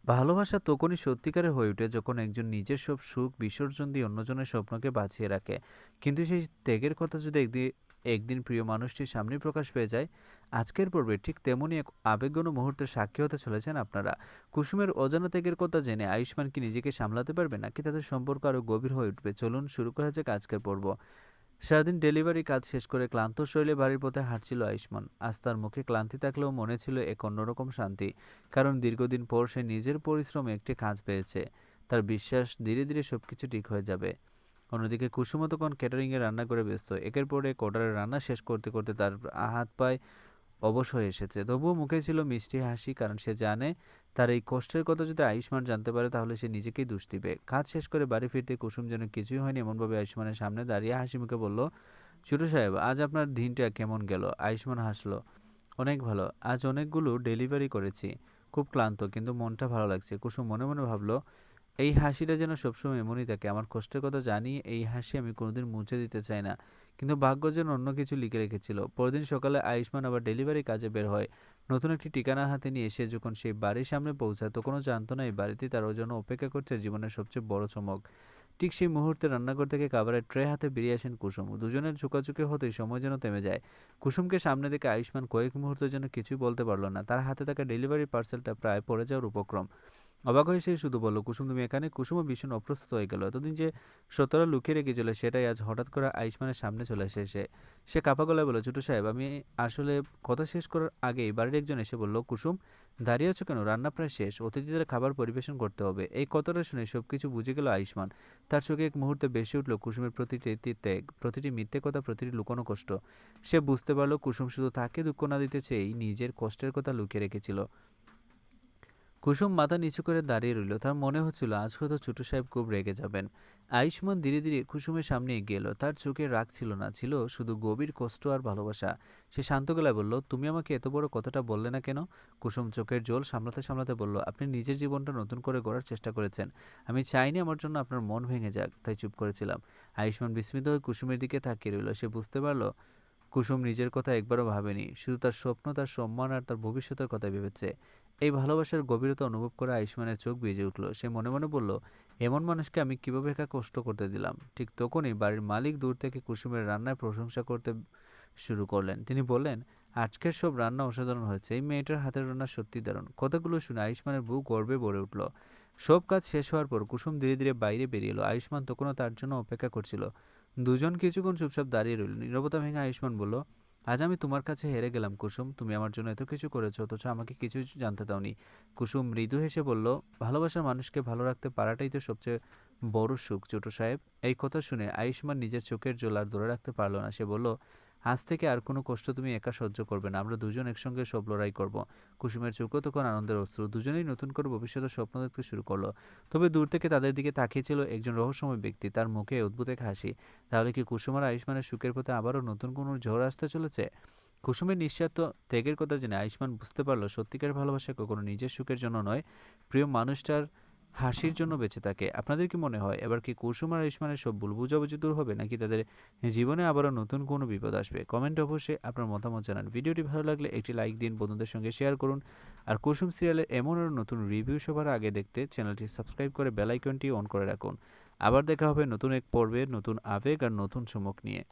ভালোবাসা তখনই সত্যিকারের হয়ে ওঠে যখন একজন নিজের সব সুখ বিসর্জন দিয়ে অন্যজনের স্বপ্নকে বাঁচিয়ে রাখে। কিন্তু সেই ত্যাগের কথা যদি একদিন একদিন প্রিয় মানুষটির সামনে প্রকাশ পেয়ে যায়। আজকের পর্বে ঠিক তেমনই এক আবেগঘন মুহূর্তের সাক্ষী হতে চলেছেন আপনারা। কুসুমের অজানা ত্যাগের কথা জেনে আয়ুষ্মান কি নিজেকে সামলাতে পারবে, নাকি তাদের সম্পর্ক আরও গভীর হয়ে উঠবে? চলুন শুরু করা যাক আজকের পর্ব। সারাদিন ডেলিভারি কাজ শেষ করে ক্লান্ত শরীরে বাড়ির পথে হাঁটছিল আয়ুষ্মান। আজ তার মুখে ক্লান্তি থাকলেও মনে ছিল এক অন্যরকম শান্তি। কারণ দীর্ঘদিন পর সে নিজের পরিশ্রমে একটি কাজ পেয়েছে। তার বিশ্বাস ধীরে ধীরে সবকিছু ঠিক হয়ে যাবে। অন্যদিকে কুসুম তখন ক্যাটারিংয়ে রান্না করে ব্যস্ত। একের পর এক অর্ডারের রান্না শেষ করতে করতে তার হাত পায়ে অবশ হয়ে এসেছে। তবুও মুখে ছিল মিষ্টি হাসি, কারণ সে জানে তার এই কষ্টের কথা যদি আয়ুষ্মান জানতে পারে তাহলে সে নিজেকেই দোষ দিবে। কাজ শেষ করে বাড়ি ফিরতে কুসুম যেন কিছুই হয়নি এমনভাবে আয়ুষ্মানের সামনে দাঁড়িয়ে হাসি মুখে বলল, ছোট সাহেব, আজ আপনার দিনটা কেমন গেল? আয়ুষ্মান হাসলো। অনেক ভালো। আজ অনেকগুলো ডেলিভারি করেছি। খুব ক্লান্ত, কিন্তু মনটা ভালো লাগছে। কুসুম মনে মনে ভাবলো, এই হাসিটা যেন সবসময় এমনই থাকে। আমার কষ্টের কথা জানি, এই হাসি আমি কোনোদিন মুছে দিতে চাই না। কিন্তু ভাগ্য যেন অন্য কিছু লিখে রেখেছিল। পরদিন সকালে আয়ুষ্মান আবার ডেলিভারি কাজে বের হয়। নতুন একটি ঠিকানা হাতে নিয়ে এসে যখন সেই বাড়ির সামনে পৌঁছায়, তখনও জানতো না এই বাড়িতে তার জন্য অপেক্ষা করছে জীবনের সবচেয়ে বড় চমক। ঠিক সেই মুহূর্তে রান্নাঘর থেকে খাবারের ট্রে হাতে বেরিয়ে আসেন কুসুম। দুজনের চোখাচোখি হতেই সময় যেন থেমে যায়। কুসুমকে সামনে দেখে আয়ুষ্মান কয়েক মুহূর্তের জন্য কিছুই বলতে পারল না। তার হাতে থাকা ডেলিভারি পার্সেলটা প্রায় পড়ে যাওয়ার উপক্রম। অবাক হয়ে সে শুধু বলল, কুসুম তুমি এখানে? কুসুমও ভীষণ অপ্রস্তুত হয়ে গেল। এতদিন যে সত্যটা লুকিয়ে রেখেছিল সেটাই আজ হঠাৎ করে আয়ুষ্মানের সামনে চলে এসে সে কাঁপা গলায় বলল, ছোট সাহেব, আমি আসলে কথা শেষ করার আগেই বাড়ির একজন এসে বলল, কুসুম দাঁড়িয়ে আছো কেন? রান্না প্রায় শেষ, অতিথিদের খাবার পরিবেশন করতে হবে। এই কথাটা শুনে সবকিছু বুঝে গেল আয়ুষ্মান। তার চোখে এক মুহূর্তে বেশি উঠল কুসুমের প্রতিটি ত্যাগ, প্রতিটি মিথ্যে কথা, প্রতিটি লুকোনো কষ্ট। সে বুঝতে পারল কুসুম শুধু তাকে দুঃখ না দিতে চেয়েই নিজের কষ্টের কথা লুকিয়ে রেখেছিল। কুসুম মাথা নিচু করে দাঁড়িয়ে রইল। তার মনে হচ্ছিল আজ হয়তো ছোট সাহেব খুব রেগে যাবেন। আয়ুষ্মান ধীরে ধীরে কুসুমের সামনে এগিয়ে এলো। তার চোখে রাগ ছিল না, ছিল শুধু গভীর কষ্ট আর ভালোবাসা। সে শান্ত গলায় বলল, তুমি আমাকে এত বড় কথাটা বললে না কেন? কুসুম চোখের জল সামলাতে সামলাতে বলল, আপনি নিজের জীবনটা নতুন করে গড়ার চেষ্টা করেছেন। আমি চাইনি আমার জন্য আপনার মন ভেঙে যাক, তাই চুপ করেছিলাম। আয়ুষ্মান বিস্মিত হয়ে কুসুমের দিকে তাকিয়ে রইল। সে বুঝতে পারল কুসুম নিজের কথা একবারও ভাবেনি, শুধু তার স্বপ্ন, তার সম্মান আর তার ভবিষ্যতের কথা ভেবেছে। এই ভালোবাসার গভীরতা অনুভব করে আয়ুষ্মানের চোখ ভিজে উঠল। সে মনে মনে বলল, এমন মানুষকে আমি কিভাবে একা কষ্ট করতে দিলাম? ঠিক তখনই বাড়ির মালিক দূর থেকে কুসুমের রান্নার প্রশংসা করতে শুরু করলেন। তিনি বললেন, আজকের সব রান্না অসাধারণ হয়েছে, এই মেয়েটার হাতের রান্না সত্যি দারুণ। কথাগুলো শুনে আয়ুষ্মানের বুক গর্বে ভরে উঠল। সব কাজ শেষ হওয়ার পর কুসুম ধীরে ধীরে বাইরে বেরিয়ে এলো। আয়ুষ্মান তখনও তার জন্য অপেক্ষা করছিল। দুজন কিছুক্ষণ চুপচাপ দাঁড়িয়ে রইল। নীরবতা ভেঙে আয়ুষ্মান বলল, আজ আমি তোমার কাছে হেরে গেলাম কুসুম। তুমি আমার জন্য এত কিছু করেছো, অথচ আমাকে কিছুই জানতে দাওনি। কুসুম মৃদু হেসে বলল, ভালোবাসার মানুষকে ভালো রাখতে পারাটাই তো সবচেয়ে বড় সুখ ছোট সাহেব। এই কথা শুনে আয়ুষ্মান নিজের চোখের জল আর ধরে রাখতে পারল না। সে বলল, আজ থেকে আর কোনো কষ্ট তুমি একা সহ্য করবে না। আমরা দুজন একসঙ্গে সব লড়াই করব। কুসুমের চোখও তখন আনন্দের অশ্রু। দুজনেই নতুন করে ভবিষ্যতের স্বপ্ন দেখতে শুরু করলো। তবে দূর থেকে তাদের দিকে তাকিয়েছিল একজন রহস্যময় ব্যক্তি, তার মুখে অদ্ভুত এক হাসি। তাহলে কি কুসুম আর আয়ুষ্মানের সুখের পথে আবারও নতুন কোনো ঝড় আসতে চলেছে? কুসুমের নিঃস্বার্থ ত্যাগের কথা জেনে আয়ুষ্মান বুঝতে পারল সত্যিকার ভালোবাসা কখনো নিজের সুখের জন্য নয়, প্রিয় মানুষটার হাসির জন্য বেঁচে থাকে। আপনাদের কি মনে হয় এবার কি কুসুম আর আয়ুষ্মানের সব ভুল বুঝাবুঝি দূর হবে, নাকি তাদের জীবনে আবারও নতুন কোনো বিপদ আসবে? কমেন্টে অবশ্যই আপনার মতামত জানান। ভিডিওটি ভালো লাগলে একটি লাইক দিন, বন্ধুদের সঙ্গে শেয়ার করুন। আর কুসুম সিরিয়ালের এমন আরও নতুন রিভিউ সবার আগে দেখতে চ্যানেলটি সাবস্ক্রাইব করে বেল আইকনটি অন করে রাখুন। আবার দেখা হবে নতুন এক পর্বের নতুন আবেগ আর নতুন চমক নিয়ে।